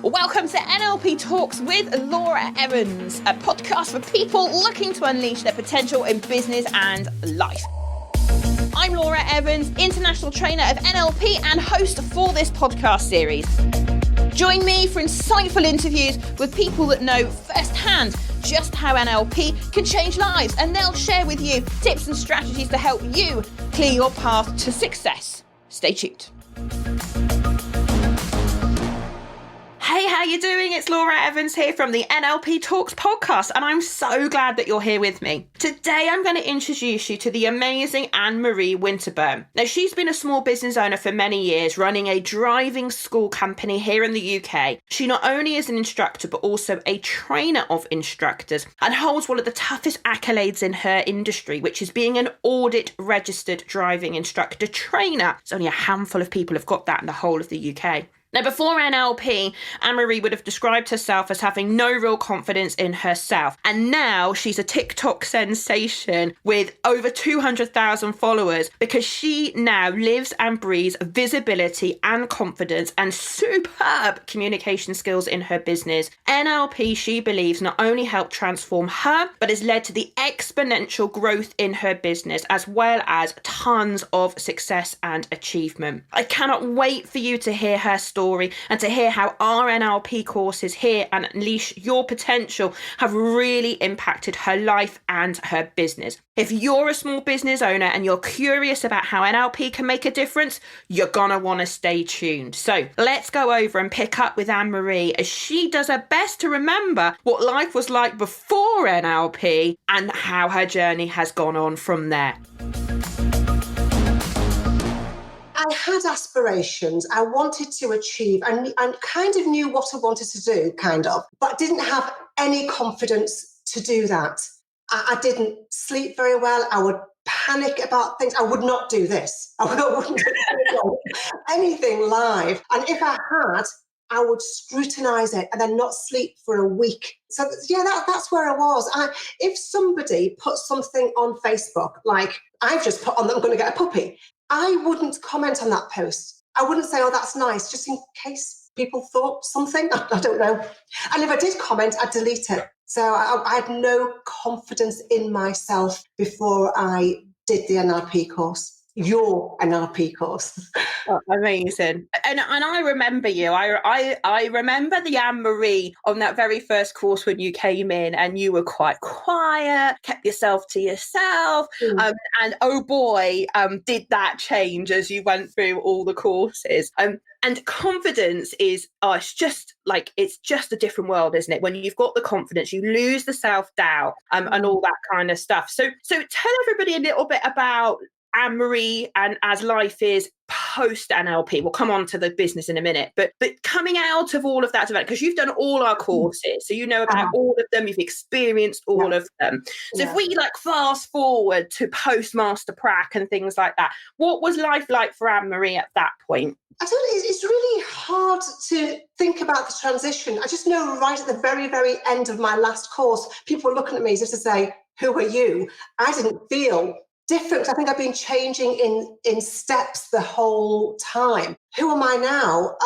Welcome to NLP Talks with Laura Evans, a podcast for people looking to unleash their potential in business and life. I'm Laura Evans, international trainer of NLP and host for this podcast series. Join me for insightful interviews with people that know firsthand just how NLP can change lives, and they'll share with you tips and strategies to help you clear your path to success. Stay tuned. Hey, how you doing? It's Laura Evans here from the NLP Talks podcast, and I'm so glad that you're here with me. Today, I'm going to introduce you to the amazing Ann-Marie Winterburn. Now, she's been a small business owner for many years, running a driving school company here in the UK. She not only is an instructor, but also a trainer of instructors, and holds one of the toughest accolades in her industry, which is being an audit registered driving instructor trainer. It's only a handful of people have got that in the whole of the UK. Now, before NLP, Ann-Marie would have described herself as having no real confidence in herself. And now she's a Tik Tok sensation with over 200,000 followers because she now lives and breathes visibility and confidence and superb communication skills in her business. NLP, she believes, not only helped transform her, but has led to the exponential growth in her business, as well as tons of success and achievement. I cannot wait for you to hear her story and to hear how our NLP courses here and Unleash Your Potential have really impacted her life and her business. If you're a small business owner and you're curious about how NLP can make a difference, you're gonna want to stay tuned. So let's go over and pick up with Ann-Marie as she does her best to remember what life was like before NLP and how her journey has gone on from there. I had aspirations. I wanted to achieve and kind of knew what I wanted to do, but didn't have any confidence to do that. I didn't sleep very well. I would panic about things. I would not do this. I wouldn't do anything live. And if I had, I would scrutinize it and then not sleep for a week. So yeah, that's where I was. If somebody put something on Facebook, like I've just put on that I'm going to get a puppy, I wouldn't comment on that post. I wouldn't say, oh, that's nice, just in case people thought something. I don't know. And if I did comment, I'd delete it. So I had no confidence in myself before I did the NLP course. Your NLP course. Oh, amazing. And I remember you. I remember the Ann-Marie on that very first course when you came in, and you were quite quiet, kept yourself to yourself. And oh boy, did that change as you went through all the courses. And confidence is, it's just a different world, isn't it? When you've got the confidence, you lose the self-doubt and all that kind of stuff. So tell everybody a little bit about Ann-Marie and as life is post NLP. We'll come on to the business in a minute, but coming out of all of that development, because you've done all our courses, so you know about all of them, you've experienced all of them. So if we fast forward to post Master Prac and things like that, what was life like for Ann-Marie at that point? I don't know, it's really hard to think about the transition. I just know right at the very, very end of my last course, people were looking at me as if to say, who are you? I didn't feel different. I think I've been changing in steps the whole time. Who am I now?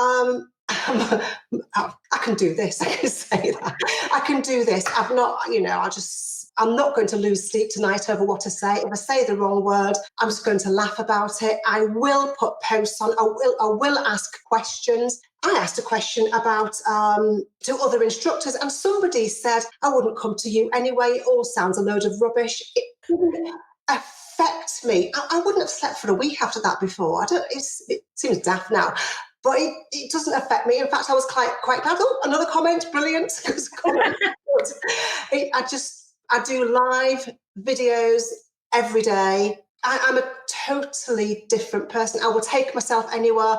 I can do this. I can say that. I can do this. I'm not going to lose sleep tonight over what to say. If I say the wrong word, I'm just going to laugh about it. I will put posts on. I will ask questions. I asked a question about to other instructors, and somebody said, I wouldn't come to you anyway. It all sounds a load of rubbish. It didn't affect me. I wouldn't have slept for a week after that before. It seems daft now, but it doesn't affect me. In fact, I was quite glad. Oh, another comment, brilliant. I do live videos every day. I'm a totally different person. I will take myself anywhere.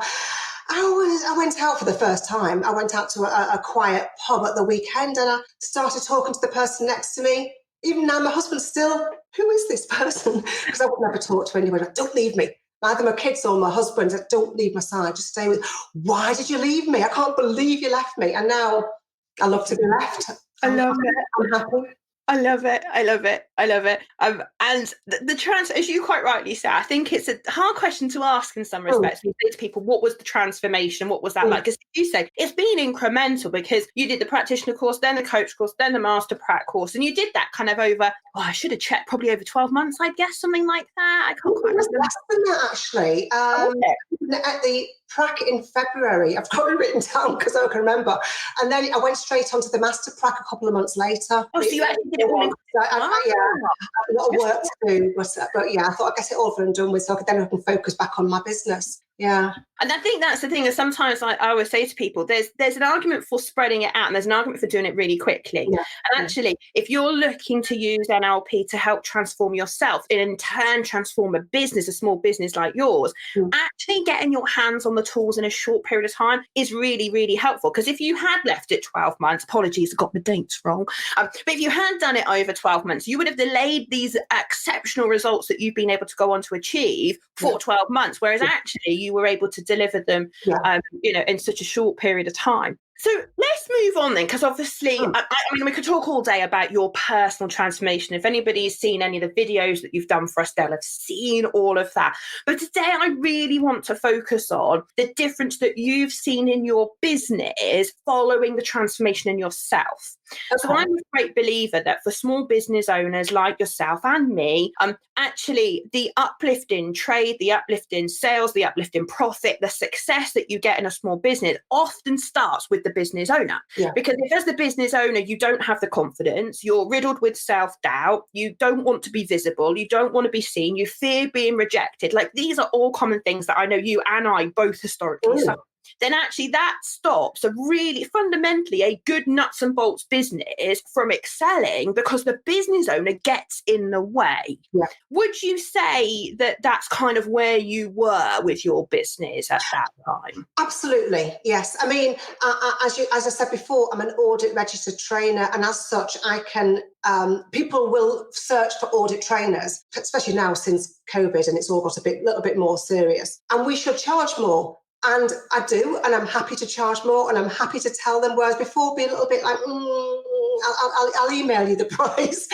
I went out for the first time. I went out to a quiet pub at the weekend, and I started talking to the person next to me. Even now, my husband's still, who is this person? Because I would never talk to anyone. Don't leave me. Either my kids or my husband. Don't leave my side. Just stay with. Why did you leave me? I can't believe you left me. And now I love to be left. I love it. I'm happy. I love it. I love it. I love it. And as you quite rightly say, I think it's a hard question to ask in some respects. You say to people, what was the transformation? What was that like? Because you say it's been incremental because you did the practitioner course, then the coach course, then the master prac course. And you did that kind of over, I should have checked, probably over 12 months, I guess, something like that. I can't quite remember. Less than that, actually. At the prac in February, I've got it written down because I can remember. And then I went straight onto the master prac a couple of months later. Oh, so you actually did it all in I've a lot of work to do, but yeah, I thought I'd get it all done and done with so then I can focus back on my business. Yeah. And I think that's the thing, is sometimes I always say to people, there's an argument for spreading it out and there's an argument for doing it really quickly. Yeah. And actually, if you're looking to use NLP to help transform yourself and in turn transform a business, a small business like yours, actually getting your hands on the tools in a short period of time is really, really helpful. Because if you had left it 12 months, apologies, I got the dates wrong. But if you had done it over 12 months, you would have delayed these exceptional results that you've been able to go on to achieve for 12 months. Whereas actually you were able to deliver them, in such a short period of time. So let's move on then, because obviously, I mean, we could talk all day about your personal transformation. If anybody's seen any of the videos that you've done for us, they'll have seen all of that. But today I really want to focus on the difference that you've seen in your business following the transformation in yourself. Okay. So I'm a great believer that for small business owners like yourself and me, actually the uplift in trade, the uplift in sales, the uplift in profit, the success that you get in a small business often starts with the business owner. Yeah. Because if as the business owner, you don't have the confidence, you're riddled with self-doubt, you don't want to be visible, you don't want to be seen, you fear being rejected. Like these are all common things that I know you and I both historically suffer. Then actually that stops a really fundamentally a good nuts and bolts business from excelling because the business owner gets in the way. Yeah. Would you say that that's kind of where you were with your business at that time? Absolutely, yes. I mean, as I said before, I'm an audit registered trainer, and as such, I can. People will search for audit trainers, especially now since COVID, and it's all got a little bit more serious. And we should charge more. And I do, and I'm happy to charge more, and I'm happy to tell them, whereas before be a little bit like, I'll email you the price.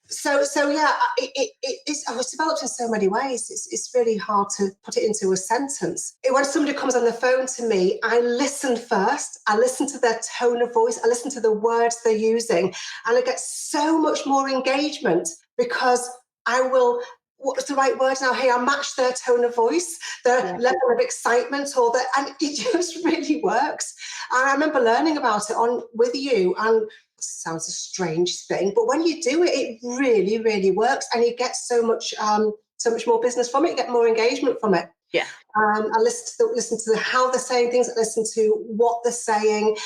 So yeah, I was developed in so many ways. It's really hard to put it into a sentence. When somebody comes on the phone to me, I listen first. I listen to their tone of voice. I listen to the words they're using, and I get so much more engagement because I will. What's the right word now? Hey, I match their tone of voice, their level of excitement, and it just really works. And I remember learning about it with you, and it sounds a strange thing, but when you do it, it really, really works, and you get so much more business from it. You get more engagement from it. Yeah. I listen to how they're saying things. I listen to what they're saying,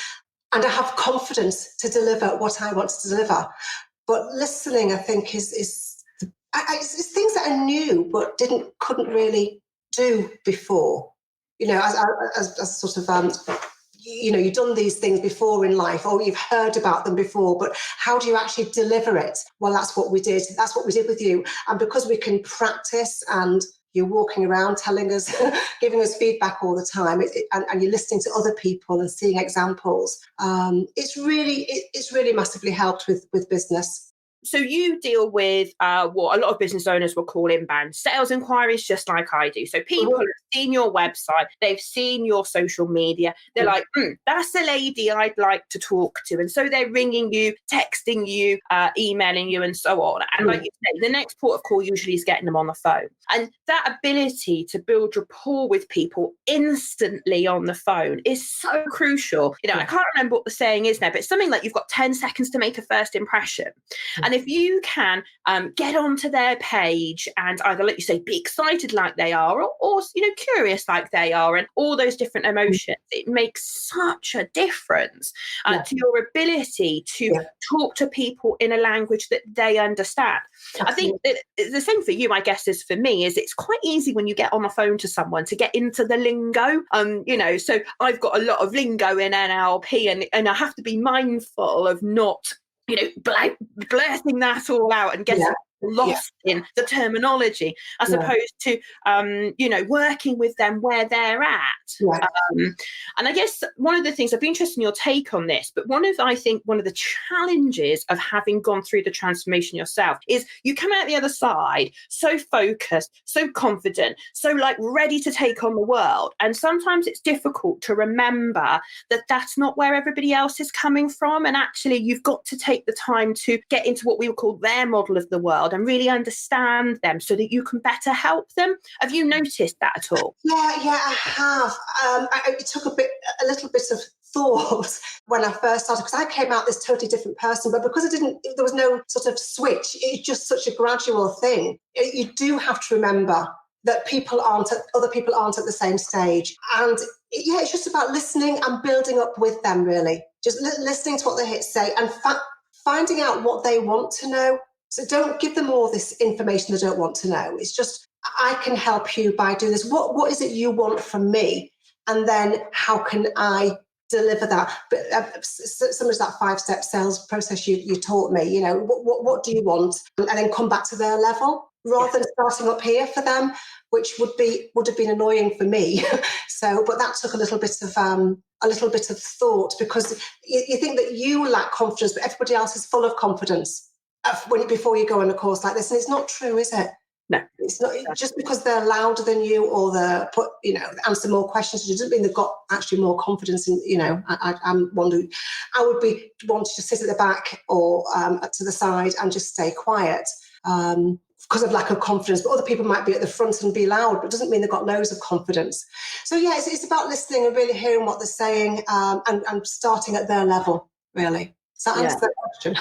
and I have confidence to deliver what I want to deliver. But listening, I think, is it's things that are new but couldn't really do before. You know, as sort of you've done these things before in life, or you've heard about them before, but how do you actually deliver it? Well, that's what we did. That's what we did with you. And because we can practice, and you're walking around telling us, giving us feedback all the time, and you're listening to other people and seeing examples, it's really massively helped with business. So you deal with what a lot of business owners will call inbound sales inquiries, just like I do. So people have seen your website, they've seen your social media, they're like, that's the lady I'd like to talk to. And so they're ringing you, texting you, emailing you, and so on. And like you say, the next port of call usually is getting them on the phone. And that ability to build rapport with people instantly on the phone is so crucial. You know, I can't remember what the saying is now, but it's something like you've got 10 seconds to make a first impression. And if you can get onto their page and either, like you say, be excited like they are, or curious like they are, and all those different emotions, it makes such a difference to your ability to talk to people in a language that they understand. Absolutely. I think the same for you, I guess, as for me, is it's quite easy when you get on the phone to someone to get into the lingo. So I've got a lot of lingo in NLP, and I have to be mindful of not blurting that all out and getting lost in the terminology, as Yeah. opposed to, working with them where they're at. Yeah. And I guess one of the things, I'd be interested in your take on this, but one of the challenges of having gone through the transformation yourself is you come out the other side so focused, so confident, so like ready to take on the world. And sometimes it's difficult to remember that that's not where everybody else is coming from. And actually, you've got to take the time to get into what we would call their model of the world and really understand them so that you can better help them. Have you noticed that at all? Yeah, I have. It took a little bit of thought when I first started, because I came out this totally different person, but because there was no sort of switch, it's just such a gradual thing. You do have to remember that other people aren't at the same stage. And it's just about listening and building up with them, really. Just listening to what they say and finding out what they want to know. So don't give them all this information they don't want to know. It's just, I can help you by doing this. What is it you want from me? And then how can I deliver that? But some of that 5-step sales process you taught me, what do you want? And then come back to their level rather than starting up here for them, which would have been annoying for me. But that took a little bit of thought, because you think that you lack confidence, but everybody else is full of confidence before you go on a course like this. And it's not true, is it? No, it's not. Just because they're louder than you or answer more questions, it doesn't mean they've got actually more confidence in, I'm wondering, I would be wanting to sit at the back or to the side and just stay quiet because of lack of confidence. But other people might be at the front and be loud, but it doesn't mean they've got loads of confidence. So it's about listening and really hearing what they're saying and starting at their level, really. Does that answer that question?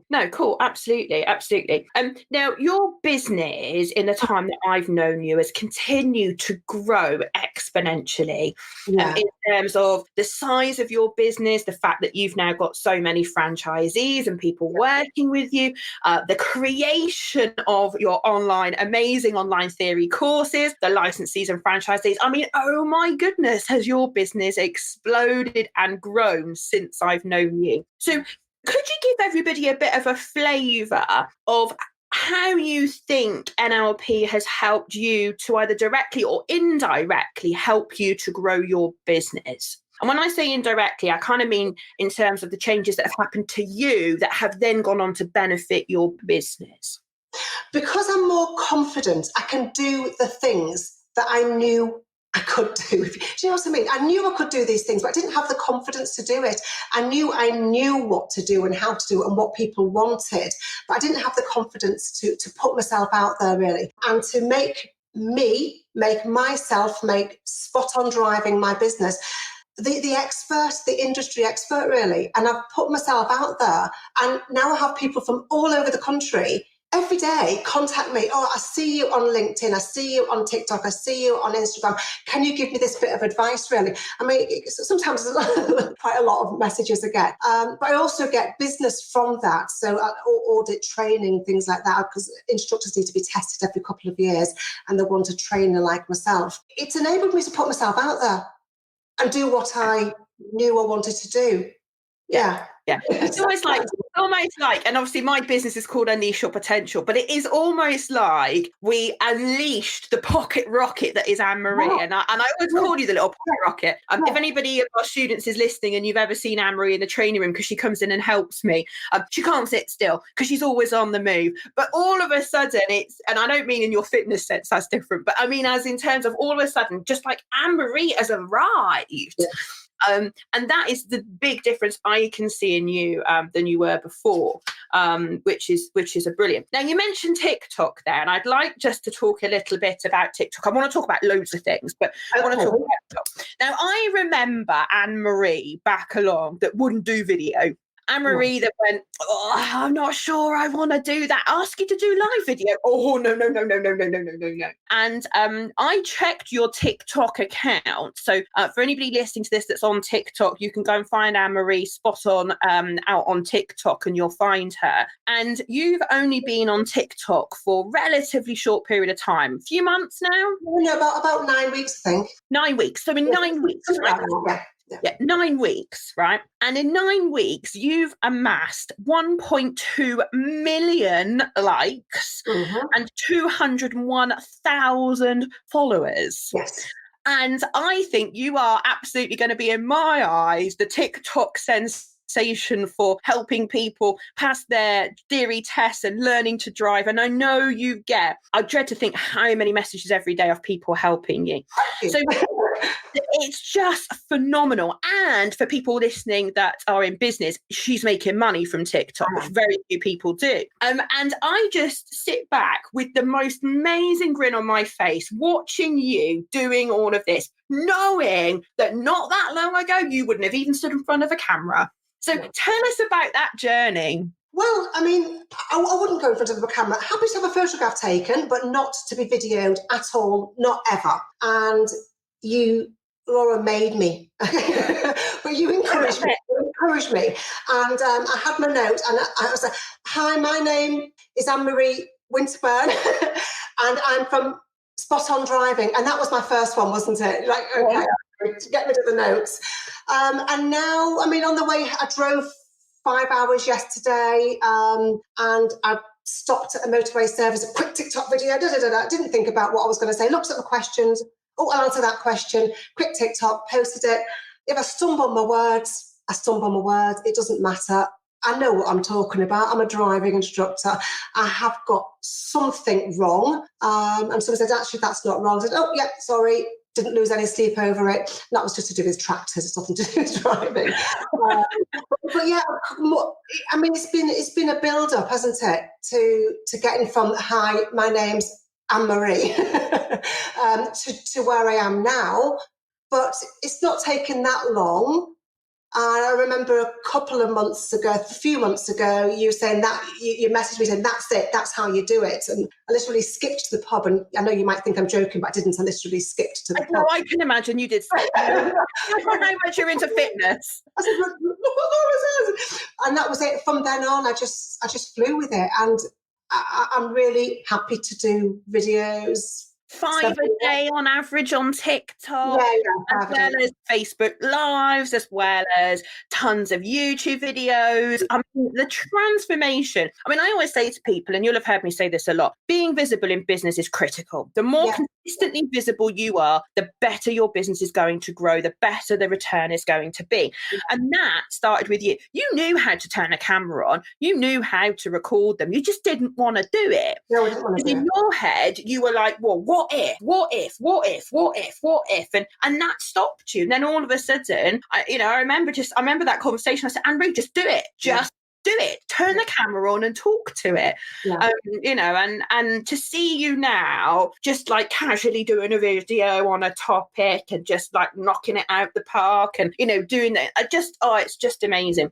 No, cool. Absolutely. Now, your business, in the time that I've known you, has continued to grow exponentially in terms of the size of your business, the fact that you've now got so many franchisees and people working with you, the creation of your amazing online theory courses, the licensees and franchisees. I mean, oh my goodness, has your business exploded and grown since I've known you. So could you give everybody a bit of a flavour of how you think NLP has helped you to either directly or indirectly help you to grow your business? And when I say indirectly, I kind of mean in terms of the changes that have happened to you that have then gone on to benefit your business. Because I'm more confident, I can do the things that I knew I could do. Do you know what I mean? I knew I could do these things, but I didn't have the confidence to do it. I knew what to do and how to do it and what people wanted, but I didn't have the confidence to put myself out there, really, and to make myself spot on driving my business the expert, the industry expert, really. And I've put myself out there, and now I have people from all over the country every day contact me. Oh, I see you on LinkedIn. I see you on TikTok. I see you on Instagram. Can you give me this bit of advice, really? I mean, sometimes there's quite a lot of messages I get. But I also get business from that. So audit training, things like that, because instructors need to be tested every couple of years and they want a trainer like myself. It's enabled me to put myself out there and do what I knew I wanted to do. Yeah. It's almost like, and obviously my business is called Unleash Your Potential, but it is almost like we unleashed the pocket rocket that is Ann-Marie. And I always call you the little pocket rocket. If anybody of our students is listening and you've ever seen Ann-Marie in the training room, because she comes in and helps me, she can't sit still because she's always on the move. But all of a sudden and I don't mean in your fitness sense, that's different, but I mean as in terms of all of a sudden, just like Ann-Marie has arrived. Yeah. And that is the big difference I can see in you than you were before, which is a brilliant. Now, you mentioned TikTok there, and I'd like just to talk a little bit about TikTok. I want to talk about loads of things, but I want to talk about TikTok. Now, I remember Ann-Marie back along that wouldn't do video. Ann-Marie that went, I'm not sure I want to do that. Ask you to do live video. Oh, no. And I checked your TikTok account. So for anybody listening to this that's on TikTok, you can go and find Ann-Marie spot on out on TikTok and you'll find her. And you've only been on TikTok for a relatively short period of time. A few months now? No, about 9 weeks, I think. 9 weeks. So in 9 weeks, right? Yeah, 9 weeks, right? And in 9 weeks, you've amassed 1.2 million likes and 201,000 followers. Yes. And I think you are absolutely going to be, in my eyes, the TikTok sensation for helping people pass their theory tests and learning to drive. And I know I dread to think how many messages every day of people helping you. So it's just phenomenal. And for people listening that are in business, she's making money from TikTok, which very few people do. And I just sit back with the most amazing grin on my face, watching you doing all of this, knowing that not that long ago, you wouldn't have even stood in front of a camera. So tell us about that journey. Well, I mean, I wouldn't go in front of a camera. Happy to have a photograph taken, but not to be videoed at all, not ever. And you, Laura, made me. But you encouraged me. And I had my notes, and I was like, hi, my name is Ann-Marie Winterburn, and I'm from Spot On Driving. And that was my first one, wasn't it? Like, okay, get rid of the notes. And now, I mean, on the way, I drove 5 hours yesterday, and I stopped at a motorway service, a quick TikTok video, didn't think about what I was going to say, looked at the questions, I'll answer that question, quick TikTok, posted it. If I stumble on my words, I stumble on my words, it doesn't matter. I know what I'm talking about. I'm a driving instructor. I have got something wrong. And someone said, actually, that's not wrong. I said, oh, yeah, sorry. Didn't lose any sleep over it. And that was just to do with tractors. It's nothing to do with driving. But yeah, I mean, it's been a build-up, hasn't it, to getting from hi, my name's Ann-Marie to where I am now. But it's not taken that long. And I remember a few months ago, you saying that you messaged me saying, that's it, that's how you do it. And I literally skipped to the pub. And I know you might think I'm joking, but I didn't. I literally skipped to the pub. No, I can imagine you did. I don't know how much you're into fitness. I said, look what Laura says. And that was it. From then on, I just flew with it. And I'm really happy to do videos. 5 a day on average on TikTok, as well as Facebook Lives, as well as tons of YouTube videos. I mean, the transformation. I mean, I always say to people, and you'll have heard me say this a lot, being visible in business is critical. The more consistently visible you are, the better your business is going to grow, the better the return is going to be. And that started with you. You knew how to turn a camera on. You knew how to record them. You just didn't want to do it. No, I didn't want to do it. In your head, you were like, well, what if? And that stopped you. And then all of a sudden, I remember that conversation. I said, Ann-Marie, just do it. Just do it. Turn the camera on and talk to it. And to see you now, just like casually doing a video on a topic and just like knocking it out the park and, doing that. It's just amazing.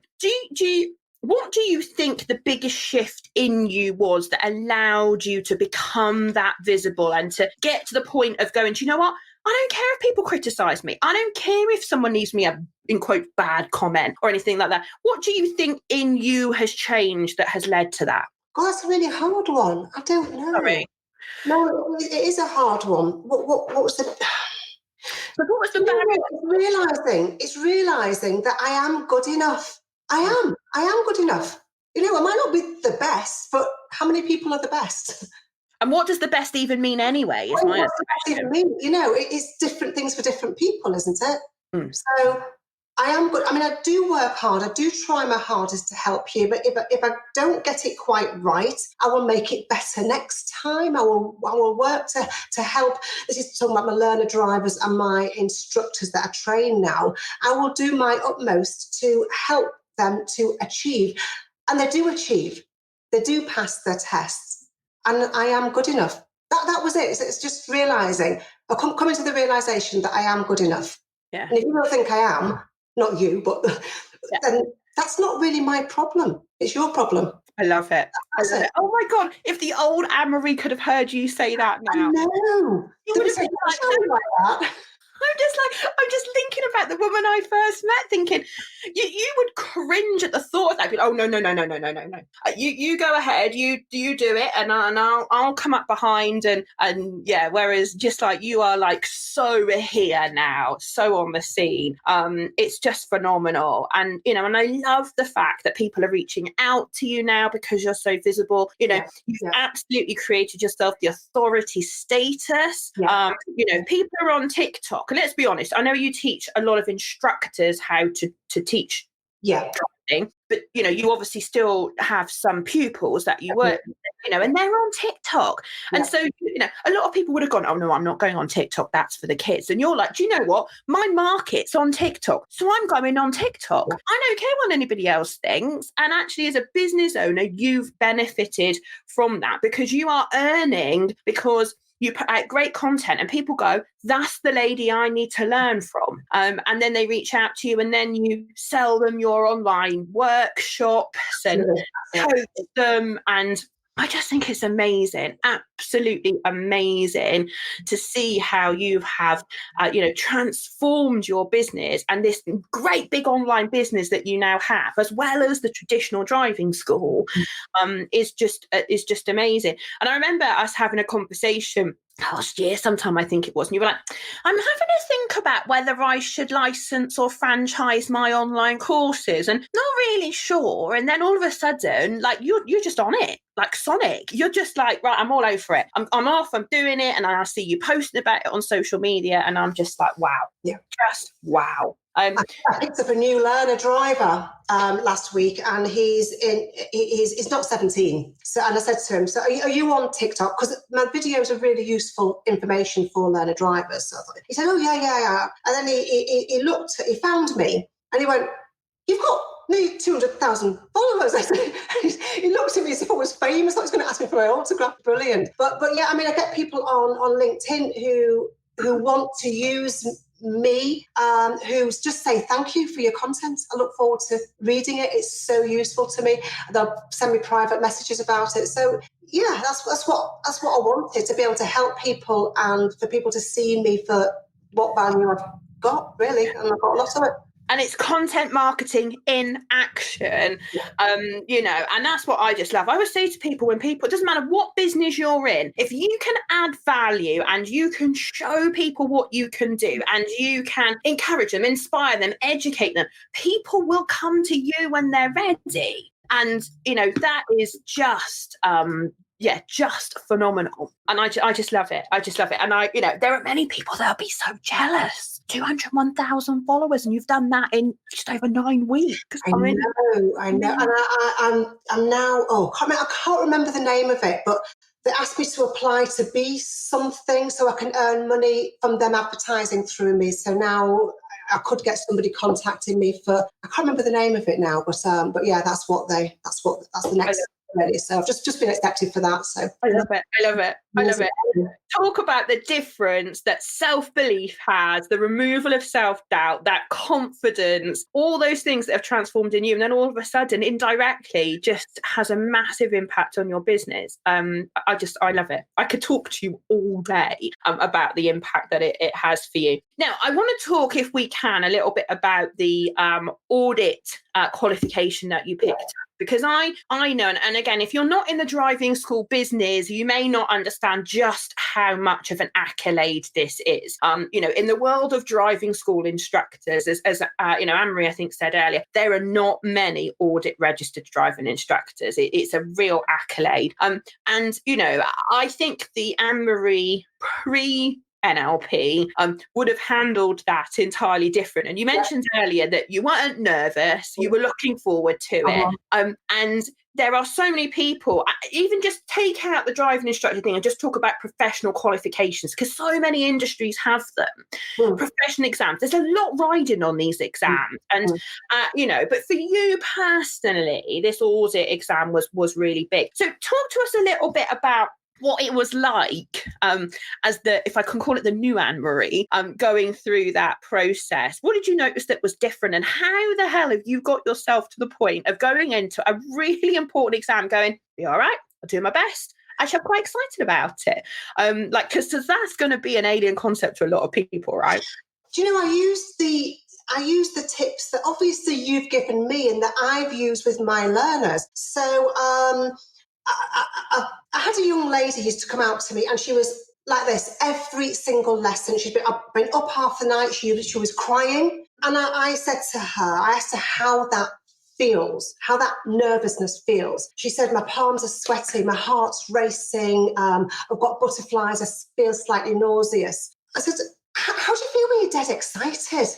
What do you think the biggest shift in you was that allowed you to become that visible and to get to the point of going, do you know what? I don't care if people criticize me. I don't care if someone leaves me a, in quote, bad comment or anything like that. What do you think in you has changed that has led to that? God, that's a really hard one. I don't know. Sorry. No, it is a hard one. What was the... But what was the barrier? It's realising that I am good enough. I am good enough. I might not be the best, but how many people are the best? And what does the best even mean anyway? What does the best even mean? It's different things for different people, isn't it? So I am good. I mean, I do work hard. I do try my hardest to help you. But if I don't get it quite right, I will make it better next time. I will work to help. This is talking about my learner drivers and my instructors that I train now. I will do my utmost to help them to achieve. And they do achieve. They do pass their tests. And I am good enough. That was it. It's just realising, coming to the realisation that I am good enough. Yeah. And if you don't think I am, not you, but then that's not really my problem. It's your problem. I love it. Oh my God, if the old Ann-Marie could have heard you say that now. I know. You would have been like that. I'm just thinking about like the woman I first met, thinking you would cringe at the thought of that. Be like, oh no. You go ahead, you do it, and I'll come up behind and yeah. Whereas just like you are like so here now, so on the scene. It's just phenomenal, and and I love the fact that people are reaching out to you now because you're so visible. You've absolutely created yourself the authority status. People are on TikTok, and let's be honest, I know you teach a lot of instructors how to teach driving, but you obviously still have some pupils that you work with, and they're on TikTok. And so a lot of people would have gone, oh no, I'm not going on TikTok, that's for the kids. And you're like, do you know what, my market's on TikTok, so I'm going on TikTok. I don't care what anybody else thinks. And actually, as a business owner, you've benefited from that because you are earning, because you put out great content and people go, that's the lady I need to learn from. And then they reach out to you, and then you sell them your online workshops and coach them. And I just think it's amazing, absolutely amazing to see how you have, transformed your business, and this great big online business that you now have, as well as the traditional driving school, is just amazing. And I remember us having a conversation last year, sometime I think it was, and you were like, I'm having to think about whether I should license or franchise my online courses, and not really sure. And then all of a sudden, like you're just on it, like Sonic. You're just like, right, I'm all over it. I'm off, I'm doing it. And I see you posting about it on social media, and I'm just like, wow, just wow. I picked up a new learner driver last week, and he's not 17. So, and I said to him, so are you on TikTok? Because my videos are really useful information for learner drivers. So he said, oh yeah. And then he found me, and he went, you've got nearly 200,000 followers. I said, he looked at me as if I was famous. I thought he was going to ask me for my autograph. Brilliant. But yeah, I mean, I get people on LinkedIn who want to use me, who's just saying thank you for your content. I look forward to reading it. It's so useful to me. They'll send me private messages about it. So yeah, that's what I wanted, to be able to help people and for people to see me for what value I've got, really, and I've got a lot of it. And it's content marketing in action, and that's what I just love. I always say to people, it doesn't matter what business you're in, if you can add value and you can show people what you can do and you can encourage them, inspire them, educate them, people will come to you when they're ready. And, that is just... just phenomenal. And I just love it. I just love it. And there are many people that'll be so jealous. 201,000 followers, and you've done that in just over 9 weeks. I know. And I'm now, I can't remember the name of it, but they asked me to apply to be something so I can earn money from them advertising through me. So now I could get somebody contacting me for, I can't remember the name of it now, but yeah, that's the next. Ready. So I've just been accepted for that. So I love it. Talk about the difference that self-belief has, the removal of self-doubt, that confidence, all those things that have transformed in you, and then all of a sudden indirectly just has a massive impact on your business. I love it. I could talk to you all day about the impact that it has for you. Now I want to talk, if we can, a little bit about the audit qualification that you picked up. Because I know, and again, if you're not in the driving school business, you may not understand just how much of an accolade this is. In the world of driving school instructors, as Ann-Marie, I think, said earlier, there are not many audit registered driving instructors. It's a real accolade. I think the Ann-Marie NLP would have handled that entirely different. And you mentioned earlier that you weren't nervous, you were looking forward to it. And there are so many people, even just take out the driving instructor thing and just talk about professional qualifications, because so many industries have them. Professional exams, there's a lot riding on these exams. And, but for you personally, this audit exam was really big. So talk to us a little bit about what it was like as if I can call it the new Ann-Marie, going through that process. What did you notice that was different, and how the hell have you got yourself to the point of going into a really important exam going, be all right, I'll do my best? Actually, I'm quite excited about it. Because that's going to be an alien concept to a lot of people, right? Do you know, I used I use the tips that obviously you've given me and that I've used with my learners. So I had a young lady who used to come out to me, and she was like this every single lesson. She'd been up half the night. She was crying. And I said to her, I asked her how that feels, how that nervousness feels. She said, my palms are sweaty, my heart's racing, I've got butterflies, I feel slightly nauseous. I said, how do you feel when you're dead excited?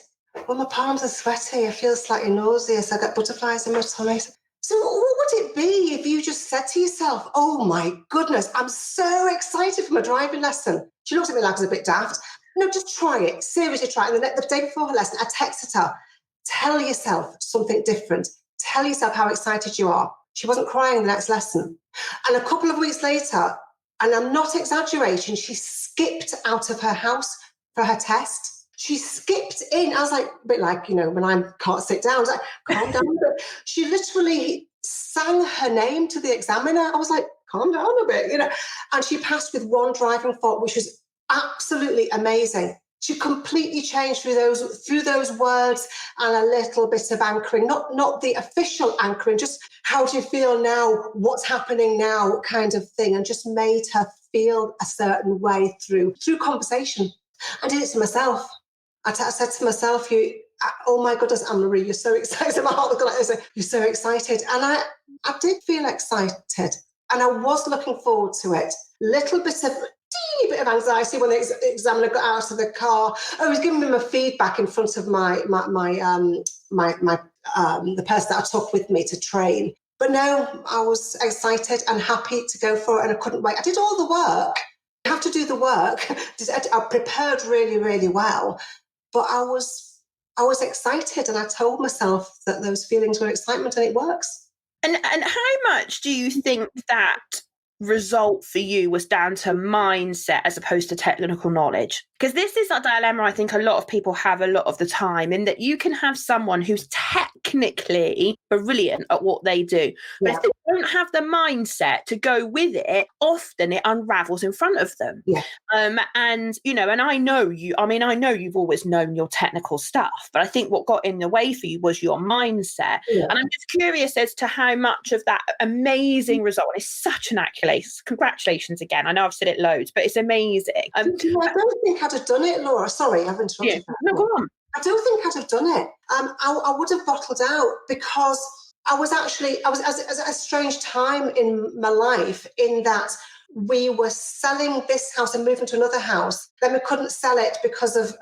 Well, my palms are sweaty, I feel slightly nauseous, I got butterflies in my tummy. So what would it be if you just said to yourself, oh my goodness, I'm so excited for my driving lesson? She looked at me like I was a bit daft. No, just try it. Seriously, try it. And the day before her lesson, I texted her, tell yourself something different. Tell yourself how excited you are. She wasn't crying the next lesson. And a couple of weeks later, and I'm not exaggerating, she skipped out of her house for her test. She skipped in. I was like, a bit like, when I can't sit down, I was like, calm down. She literally sang her name to the examiner. I was like, calm down a bit, And she passed with one driving fault, which was absolutely amazing. She completely changed through those words and a little bit of anchoring, not the official anchoring, just how do you feel now, what's happening now kind of thing, and just made her feel a certain way through conversation. I did it to myself. I said to myself, oh my goodness, Ann-Marie, you're so excited. My heart was going like this. You're so excited. And I did feel excited. And I was looking forward to it. Little bit of teeny bit of anxiety when the examiner got out of the car. I was giving him a feedback in front of the person that I took with me to train. But no, I was excited and happy to go for it, and I couldn't wait. I did all the work. You have to do the work. I prepared really, really well, but I was excited, and I told myself that those feelings were excitement, and it works. And how much do you think that result for you was down to mindset as opposed to technical knowledge? Because this is a dilemma I think a lot of people have a lot of the time, in that you can have someone who's technically brilliant at what they do, but if they don't have the mindset to go with it, often it unravels in front of them. And I know you've always known your technical stuff, but I think what got in the way for you was your mindset. And I'm just curious as to how much of that amazing result is such an accolade. Congratulations again. I know I've said it loads, but it's amazing. I don't think I'd have done it, Laura. Sorry, I've interrupted. No, go on. I don't think I'd have done it. I would have bottled out, because I was at a strange time in my life, in that we were selling this house and moving to another house. Then we couldn't sell it because of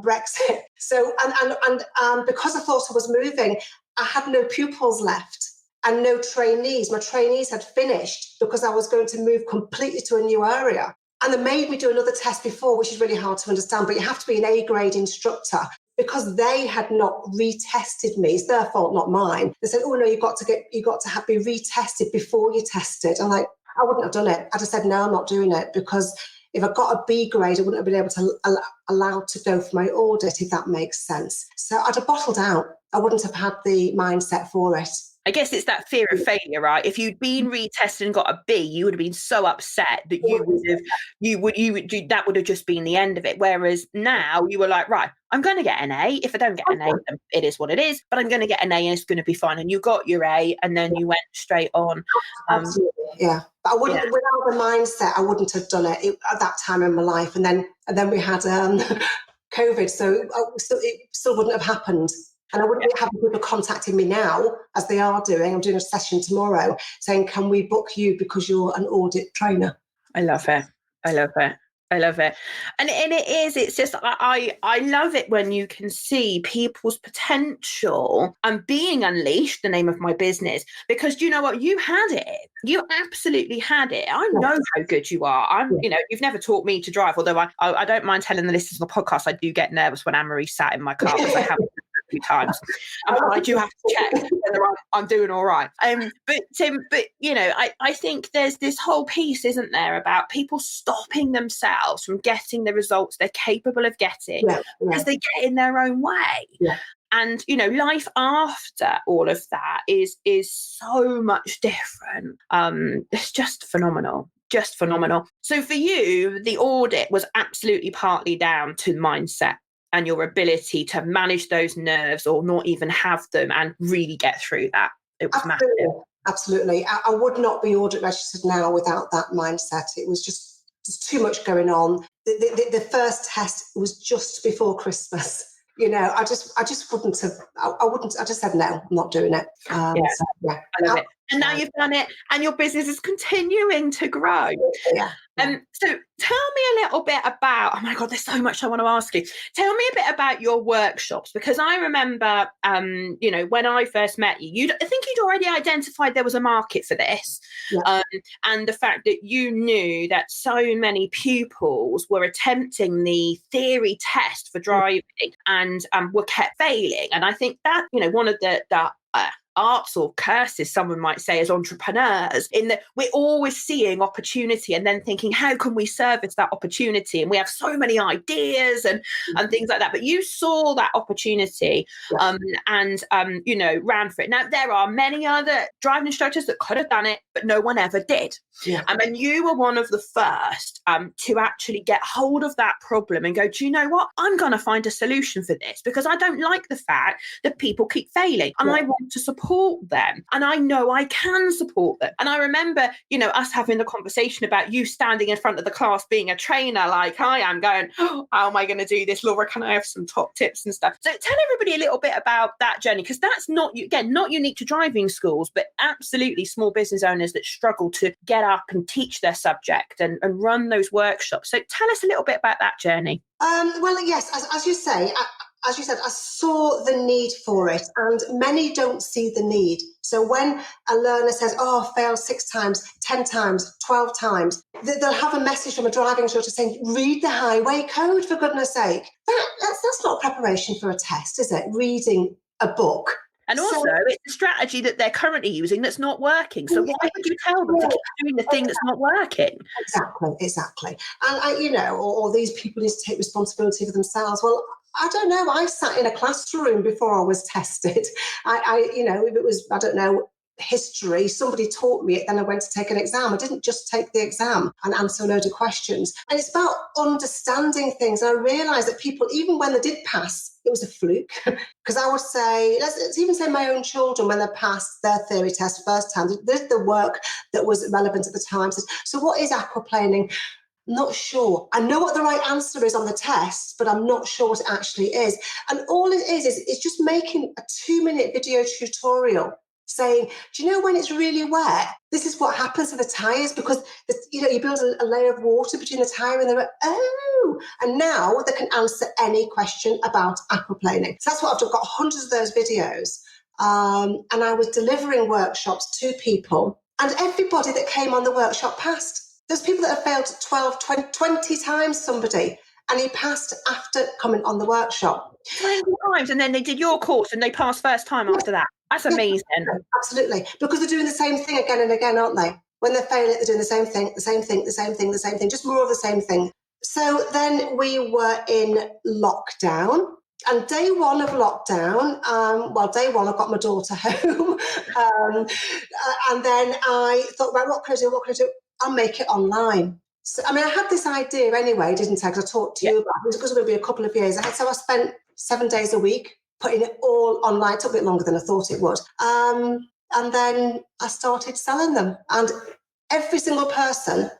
Brexit. So, and because I thought I was moving, I had no pupils left and no trainees. My trainees had finished because I was going to move completely to a new area. And they made me do another test before, which is really hard to understand, but you have to be an A-grade instructor. Because they had not retested me, it's their fault, not mine. They said, oh no, you've got to be retested before you tested. I'm like, I wouldn't have done it. I'd have said, no, I'm not doing it, because if I got a B grade, I wouldn't have been able to allowed to go for my audit, if that makes sense. So I'd have bottled out. I wouldn't have had the mindset for it. I guess it's that fear of failure, right? If you'd been retested and got a B, you would have been so upset that that would have just been the end of it. Whereas now you were like, right, I'm going to get an A. If I don't get an A, then it is what it is. But I'm going to get an A, and it's going to be fine. And you got your A, and then you went straight on. Absolutely, yeah. But I wouldn't, without the mindset, I wouldn't have done it at that time in my life. And then we had COVID, so it still wouldn't have happened. And I wouldn't be having people contacting me now, as they are doing. I'm doing a session tomorrow saying, can we book you because you're an audit trainer? I love it. And it's just, I love it when you can see people's potential and being unleashed, the name of my business, because do you know what? You had it. You absolutely had it. I know how good you are. You've never taught me to drive, although I don't mind telling the listeners on the podcast, I do get nervous when Ann-Marie sat in my car, because I have times, and I do have to check whether I'm doing all right. But I think there's this whole piece, isn't there, about people stopping themselves from getting the results they're capable of getting because they get in their own way. And life after all of that is so much different. It's just phenomenal. So for you, the audit was absolutely partly down to mindset. and your ability to manage those nerves or not even have them and really get through that. It was massive. Absolutely. I would not be audit registered now without that mindset. It was just, there's too much going on. The first test was just before Christmas. You know, I just wouldn't have, I just said, no, I'm not doing it. I love it. And now you've done it and your business is continuing to grow. Yeah. So tell me a little bit about, oh my God, there's so much I want to ask you. Tell me a bit about your workshops, because I remember, you know, when I first met you, I think you'd already identified there was a market for this. Yeah. And the fact that you knew that so many pupils were attempting the theory test for driving and were kept failing. And I think that, you know, one of the arts or curses, someone might say, as entrepreneurs, in that we're always seeing opportunity and then thinking, how can we service that opportunity? And we have so many ideas and things like that. But you saw that opportunity and you know, ran for it. Now, there are many other driving instructors that could have done it, but no one ever did. Yeah. And you were one of the first to actually get hold of that problem and go, do you know what? I'm going to find a solution for this, because I don't like the fact that people keep failing and I want to support them. And I know I can support them. And I remember, you know, us having the conversation about you standing in front of the class being a trainer like I am, going, oh, how am I going to do this? Laura, can I have some top tips and stuff? So tell everybody a little bit about that journey, because that's not, again, not unique to driving schools, but absolutely small business owners that struggle to get up and teach their subject and run those workshops. So tell us a little bit about that journey. Well, yes, as you say, as you said, I saw the need for it, and many don't see the need. So when a learner says, oh, I failed 6 times, 10 times, 12 times, they'll have a message from a driving instructor saying, read the highway code, for goodness sake. That's not preparation for a test, is it? Reading a book. And also, it's a strategy that they're currently using that's not working. So why would you tell them to keep doing the thing that's not working? Exactly. And, you know, or these people need to take responsibility for themselves. Well, I don't know. I sat in a classroom before I was tested. You know, if it was, I don't know, history, somebody taught me it, then I went to take an exam. I didn't just take the exam and answer a load of questions. And it's about understanding things. And I realised that people, even when they did pass, it was a fluke. Because I would say, let's even say my own children, when they passed their theory test first time, they did the work that was relevant at the time. So what is aquaplaning? Not sure. I know what the right answer is on the test, but I'm not sure what it actually is. And all it is it's just making a 2-minute video tutorial saying, do you know when it's really wet? This is what happens to the tyres, because you know, you build a layer of water between the tyre and they're like, oh, and now they can answer any question about aquaplaning. So that's what I've done. I've got hundreds of those videos. And I was delivering workshops to people, and everybody that came on the workshop passed. There's people that have failed 12, 20 times, somebody, and he passed after coming on the workshop. 20 times, and then they did your course and they passed first time after that. That's amazing. Absolutely. Because they're doing the same thing again and again, aren't they? When they're failing, they're doing the same thing, just more of the same thing. So then we were in lockdown. And day one of lockdown, day one, I got my daughter home. And then I thought, right, what can I do? I'll make it online. So, I mean, I had this idea anyway, didn't I? Because I talked to you about it. It was going to be a couple of years. So I spent 7 days a week putting it all online. It took a bit longer than I thought it would. And then I started selling them. And every single person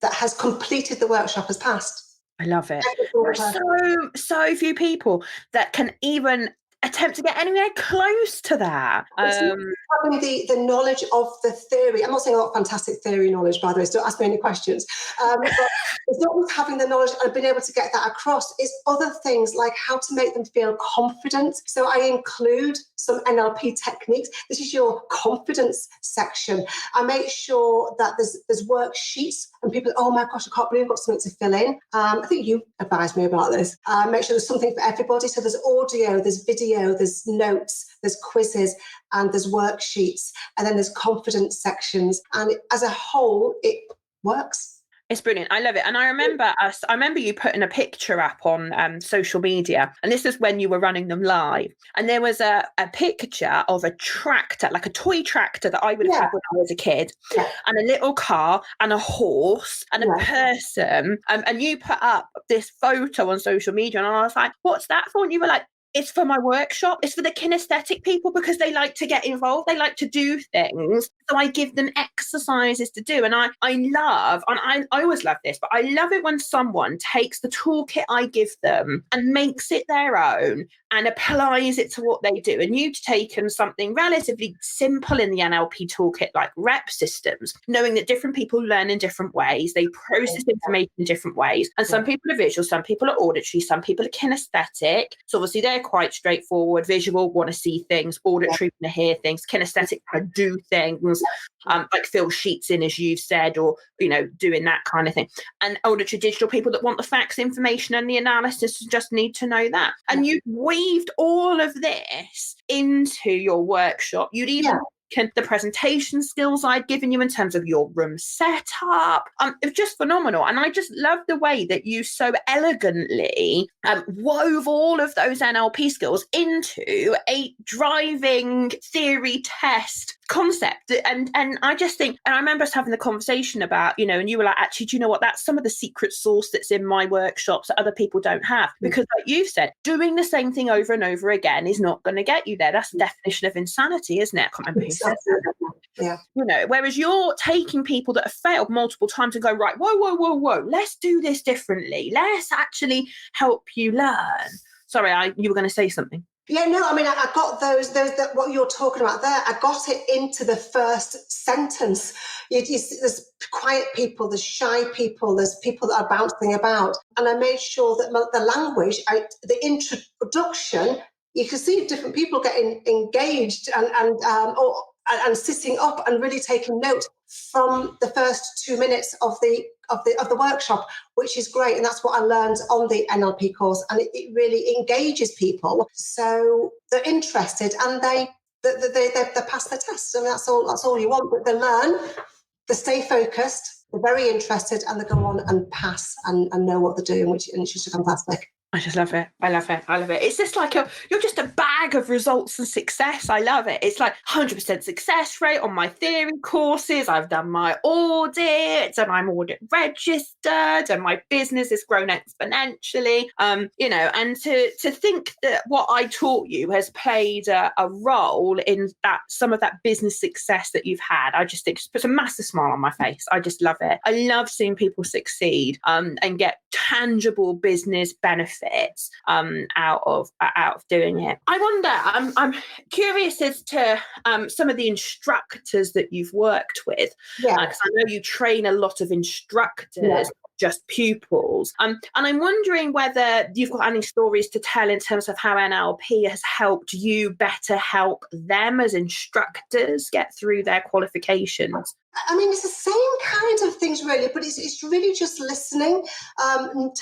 that has completed the workshop has passed. I love it. There's so few people that can even attempt to get anywhere close to that. Having the knowledge of the theory. I'm not saying I've got fantastic theory knowledge, by the way, so don't ask me any questions. But it's not just having the knowledge and being able to get that across. It's other things like how to make them feel confident. So I include some NLP techniques. This is your confidence section. I make sure that there's worksheets and people, oh my gosh, I can't believe I've got something to fill in. I think you advised me about this. Make sure there's something for everybody. So there's audio, there's video, there's notes, there's quizzes, and there's worksheets, and then there's confidence sections. And as a whole, it works. It's brilliant. I love it. And I remember you putting a picture up on social media, and this is when you were running them live. And there was a picture of a tractor, like a toy tractor that I would have had when I was a kid, and a little car and a horse and a person. And you put up this photo on social media, and I was like, what's that for? And you were like, it's for my workshop. It's for the kinesthetic people because they like to get involved. They like to do things. So I give them exercises to do. And I always love this, but I love it when someone takes the toolkit I give them and makes it their own and applies it to what they do. And you've taken something relatively simple in the NLP toolkit, like rep systems, knowing that different people learn in different ways. They process information in different ways. And some people are visual, some people are auditory, some people are kinesthetic. So obviously they're quite straightforward. Visual, want to see things. Auditory, want to hear things. Kinesthetic, want to do things, like fill sheets in, as you've said, or, doing that kind of thing. And auditory digital people that want the facts, information, and the analysis, just need to know that. And you've weaved all of this into your workshop. You'd even the presentation skills I'd given you in terms of your room setup. It was just phenomenal. And I just love the way that you so elegantly wove all of those NLP skills into a driving theory test concept. And I just think, and I remember us having the conversation about, and you were like, actually, do you know what? That's some of the secret sauce that's in my workshops that other people don't have. Because like you've said, doing the same thing over and over again is not going to get you there. That's the definition of insanity, isn't it? I can't remember who said that. Yeah. Whereas you're taking people that have failed multiple times and go, right, whoa, let's do this differently. Let's actually help you learn. Sorry, you were going to say something. Yeah, no, I mean, I got those what you're talking about there. I got it into the first sentence. There's quiet people, there's shy people, there's people that are bouncing about. And I made sure that the language, the introduction, you can see different people getting engaged and sitting up and really taking note from the first 2 minutes of the workshop, which is great. And that's what I learned on the NLP course. And it really engages people. So they're interested and they pass the test. I mean, that's all you want. But they learn, they stay focused, they're very interested, and they go on and pass and know what they're doing, which is just fantastic. I just love it. I love it. It's just like you're just a bag of results and success. I love it. It's like 100% success rate on my theory courses. I've done my audits and I'm audit registered and my business has grown exponentially. And to think that what I taught you has played a role in that, some of that business success that you've had, I just think it puts a massive smile on my face. I just love it. I love seeing people succeed and get tangible business benefits out of doing it. I wonder, I'm curious as to some of the instructors that you've worked with, because I know you train a lot of instructors, just pupils. And I'm wondering whether you've got any stories to tell in terms of how NLP has helped you better help them as instructors get through their qualifications. I mean, it's the same kind of things, really, but it's really just listening,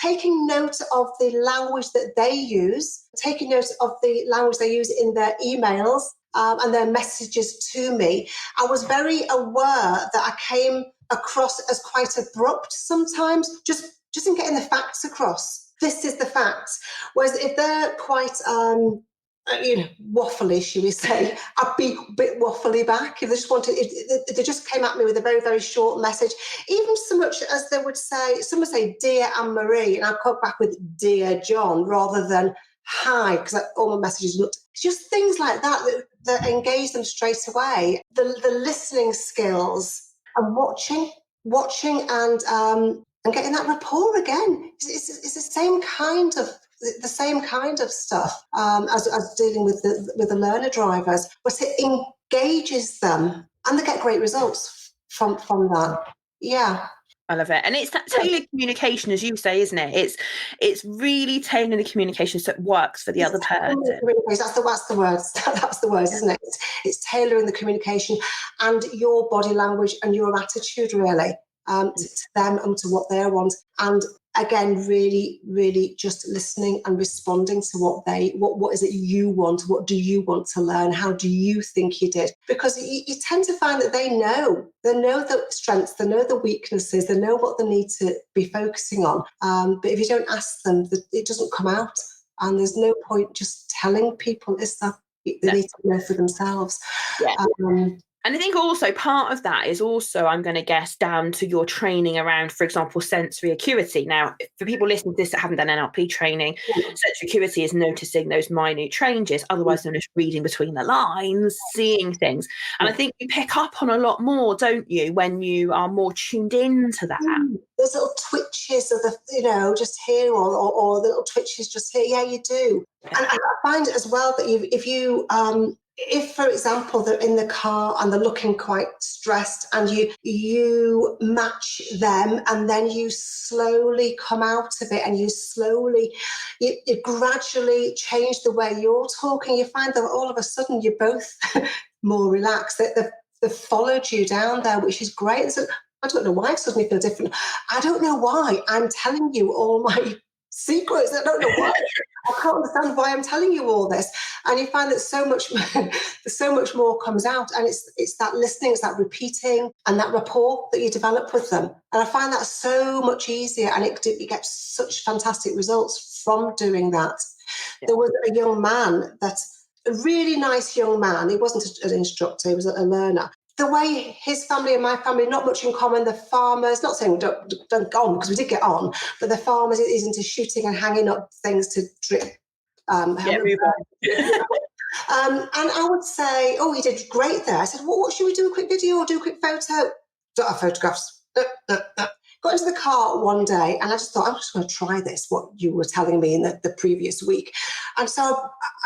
taking note of the language that they use, taking note of the language they use in their emails and their messages to me. I was very aware that I came across as quite abrupt sometimes, just in getting the facts across. This is the facts. Whereas if they're quite waffly, should we say, I'd be a bit waffly back. If they just came at me with a very, very short message, even so much as they would say, some would say, "Dear Ann-Marie," and I'd come back with "Dear John," rather than "Hi," because all my messages looked, just things like that engage them straight away. The listening skills and watching and getting that rapport again. It's the same kind of stuff as dealing with the learner drivers, but it engages them and they get great results from that. Yeah. I love it. And it's that tailored communication, as you say, isn't it? It's really tailoring the communication so it works for the other person. That's the words. That's the words, isn't it? It's tailoring the communication and your body language and your attitude, really, to them and to what they want. And again, really, really just listening and responding to what is it you want? What do you want to learn? How do you think you did? Because you tend to find that they know the strengths, they know the weaknesses, they know what they need to be focusing on. But if you don't ask them, it doesn't come out. And there's no point just telling people, is that they need to know for themselves. Yeah. And I think also part of that is also, I'm going to guess, down to your training around, for example, sensory acuity. Now, for people listening to this that haven't done NLP training, sensory acuity is noticing those minute changes, otherwise known as reading between the lines, seeing things. And I think you pick up on a lot more, don't you, when you are more tuned into that? There's little twitches of the, just here or little twitches just here. Yeah, you do. And I find as well that if, for example, they're in the car and they're looking quite stressed and you match them and then you slowly come out of it and you gradually change the way you're talking, you find that all of a sudden you're both more relaxed. They've followed you down there, which is great. So I don't know why I suddenly feel different. I don't know why I'm telling you all my secrets. I don't know why. I can't understand why I'm telling you all this. And you find that so much more comes out. And it's that listening, it's that repeating and that rapport that you develop with them. And I find that so much easier. And you get such fantastic results from doing that. Yeah. There was a young man a really nice young man. He wasn't an instructor, he was a learner. The way his family and my family, not much in common. The farmers, not saying don't get on, because we did get on, but the farmers is into shooting and hanging up things to drip. And I would say, oh, he did great there. I said, well, what should we do? A quick video or do a quick photo? Don't have photographs. Got into the car one day and I just thought, I'm just going to try this, what you were telling me in the previous week. And so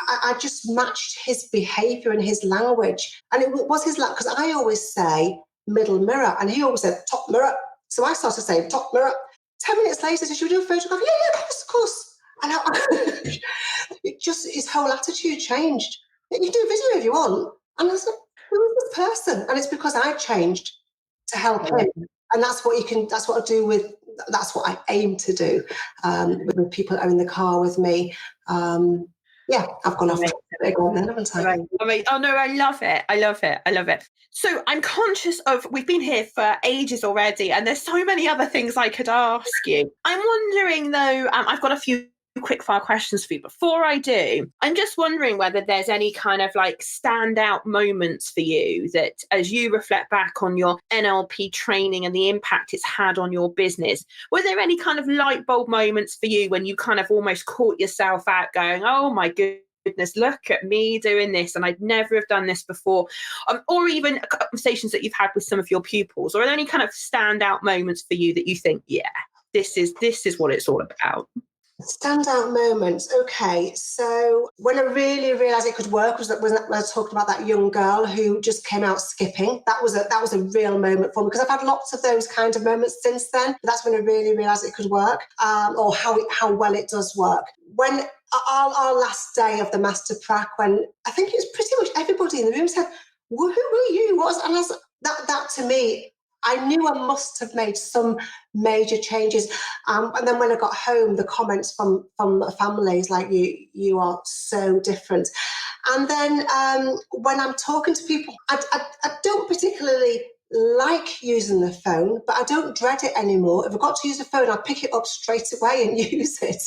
I just matched his behaviour and his language. And it was his language, because I always say middle mirror and he always said top mirror. So I started saying top mirror. 10 minutes later, should we do a photograph? Yeah, of course. And his whole attitude changed. You can do a video if you want. And I said, who is this person? And it's because I changed to help him. And that's what that's what I aim to do with people that are in the car with me. I've gone off topic again then, haven't I? Oh no, I love it. So I'm conscious of, we've been here for ages already and there's so many other things I could ask you. I'm wondering though, I've got a few quick fire questions for you. Before I do, I'm just wondering whether there's any kind of like standout moments for you that, as you reflect back on your NLP training and the impact it's had on your business, were there any kind of light bulb moments for you when you kind of almost caught yourself out going, oh my goodness, look at me doing this and I'd never have done this before, or even conversations that you've had with some of your pupils? Or are there any kind of standout moments for you that you think, yeah, this is what it's all about? Standout moments. Okay, so when I really realised it could work was when I was talking about that young girl who just came out skipping. That was a real moment for me, because I've had lots of those kind of moments since then. But that's when I really realised it could work, or how well it does work. When our last day of the master prac, when I think it was pretty much everybody in the room said, well, "Who were you?" And that to me, I knew I must have made some major changes. And then when I got home, the comments from the families like, you are so different. And then when I'm talking to people, I don't particularly like using the phone, but I don't dread it anymore. If I've got to use the phone, I'll pick it up straight away and use it.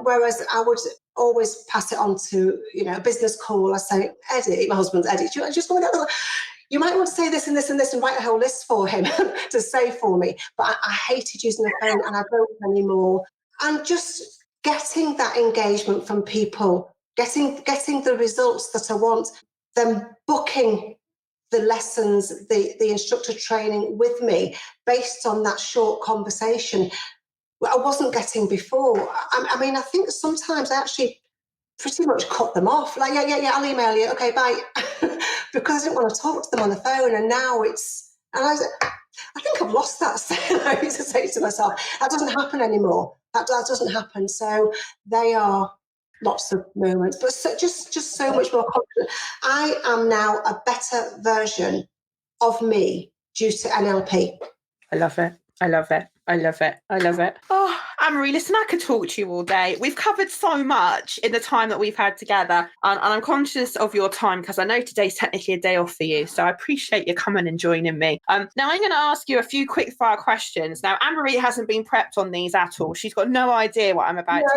Whereas I would always pass it on to, a business call. I say, Eddie, my husband's Eddie, just go down. You might want to say this and this and this and write a whole list for him to say for me. But I hated using the phone and I don't anymore. And just getting that engagement from people, getting the results that I want, them booking the lessons, the instructor training with me based on that short conversation, I wasn't getting before. I mean, I think sometimes I actually pretty much cut them off. Like, yeah, I'll email you. Okay, bye. Because I didn't want to talk to them on the phone. And now I think I've lost that. I used to say to myself, that doesn't happen anymore. That doesn't happen. So they are lots of moments, but just so much more confident. I am now a better version of me due to NLP. I love it. Oh, Ann-Marie, listen, I could talk to you all day. We've covered so much in the time that we've had together, and I'm conscious of your time because I know today's technically a day off for you, so I appreciate you coming and joining me. Now, I'm going to ask you a few quick fire questions. Now, Ann-Marie hasn't been prepped on these at all. She's got no idea what I'm about to ask.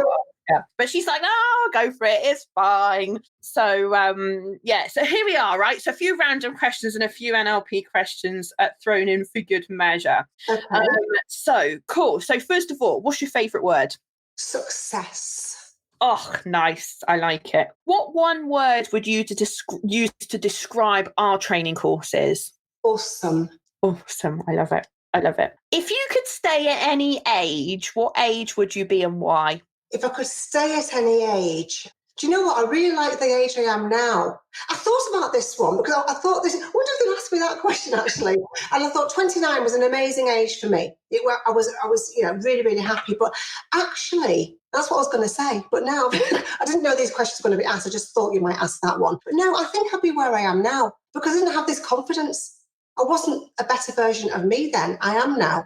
Yeah. But she's like, no, go for it. It's fine. So, so here we are, right? So a few random questions and a few NLP questions thrown in for good measure. Okay. So, cool. So first of all, what's your favourite word? Success. Oh, nice. I like it. What one word would you use to describe our training courses? Awesome. Awesome. I love it. I love it. If you could stay at any age, what age would you be and why? If I could stay at any age, do you know what? I really like the age I am now. I thought about this one because I thought I wonder if they'll ask me that question actually. And I thought 29 was an amazing age for me. I was really, really happy. But actually, that's what I was going to say. But now I didn't know these questions were going to be asked. I just thought you might ask that one. But no, I think I'd be where I am now because I didn't have this confidence. I wasn't a better version of me then. I am now.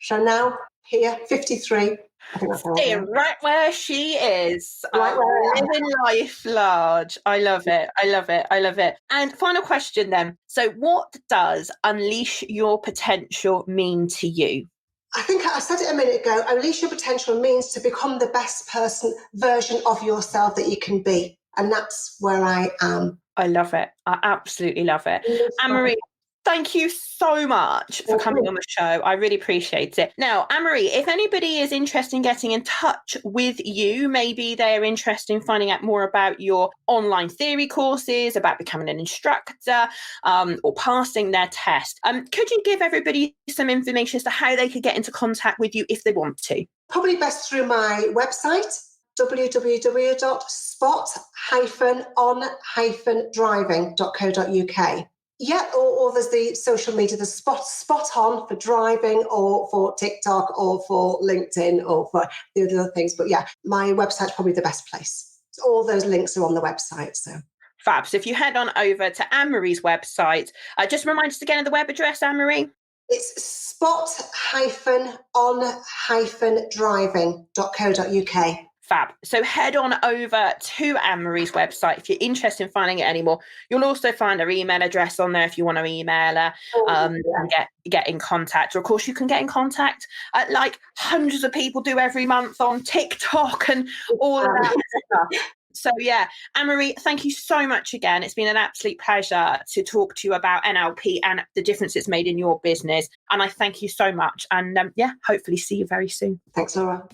So now, here, 53. I think that's right where she is. Right living life large. I love it. I love it. I love it. And final question then. So what does unleash your potential mean to you? I think I said it a minute ago. Unleash your potential means to become the best version of yourself that you can be. And that's where I am. I love it. I absolutely love it. Ann-Marie, thank you so much for coming on the show. I really appreciate it. Now, Ann-Marie, if anybody is interested in getting in touch with you, maybe they're interested in finding out more about your online theory courses, about becoming an instructor, or passing their test, could you give everybody some information as to how they could get into contact with you if they want to? Probably best through my website, www.spot-on-driving.co.uk. Yeah, or there's the social media, the spot on for driving or for TikTok or for LinkedIn or for the other things. But yeah, my website's probably the best place. So all those links are on the website. So fab. So if you head on over to Ann-Marie's website, just remind us again of the web address, Ann-Marie. It's spot-on-driving.co.uk. Fab. So head on over to Ann-Marie's website if you're interested in finding it anymore. You'll also find her email address on there if you want to email her and get in contact. Or of course, you can get in contact like hundreds of people do every month on TikTok and all of that stuff. So yeah, Ann-Marie, thank you so much again. It's been an absolute pleasure to talk to you about NLP and the difference it's made in your business. And I thank you so much. And hopefully see you very soon. Thanks, Laura.